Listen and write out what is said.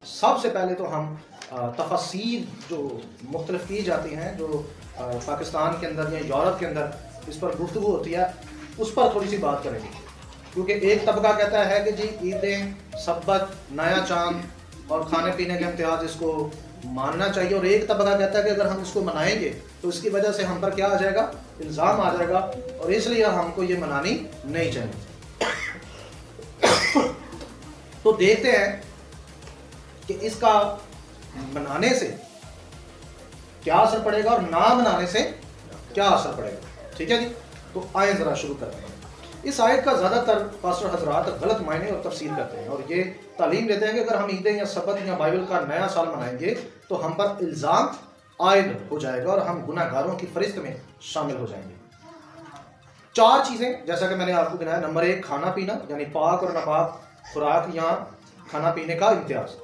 सबसे पहले तो हम तफसीर जो मुख्तलिफ की जाती हैं, जो पाकिस्तान के अंदर या यूरोप के अंदर इस पर गुफ्तगू होती है, उस पर थोड़ी सी बात करेंगे। क्योंकि एक तबका कहता है कि जी ईदें, सब्बत, नया चांद और खाने पीने के इम्तियाज़ इसको मानना चाहिए, और एक तबका कहता है कि अगर हम इसको मनाएंगे तो इसकी वजह से हम पर क्या आ जाएगा, इल्ज़ाम आ जाएगा, और इसलिए हमको ये मनानी नहीं चाहिए। तो देखते हैं कि इसका मनाने से क्या असर पड़ेगा और ना मनाने से क्या असर पड़ेगा। ठीक है जी, तो आए ज़रा शुरू करते हैं। इस आयत का ज़्यादातर पास्टर हजरात गलत मायने और तफसीर करते हैं, और ये तालीम देते हैं कि अगर हम ईदें या सबत या बाइबल का नया साल मनाएंगे तो हम पर इल्ज़ाम आयद हो जाएगा और हम गुनाहगारों की फरिश्त में शामिल हो जाएंगे। 4 चीज़ें जैसा कि मैंने आपको गिनाया। नंबर 1, खाना पीना, यानी पाक और नापाक खुराक या खाना पीने का इम्तियाज़।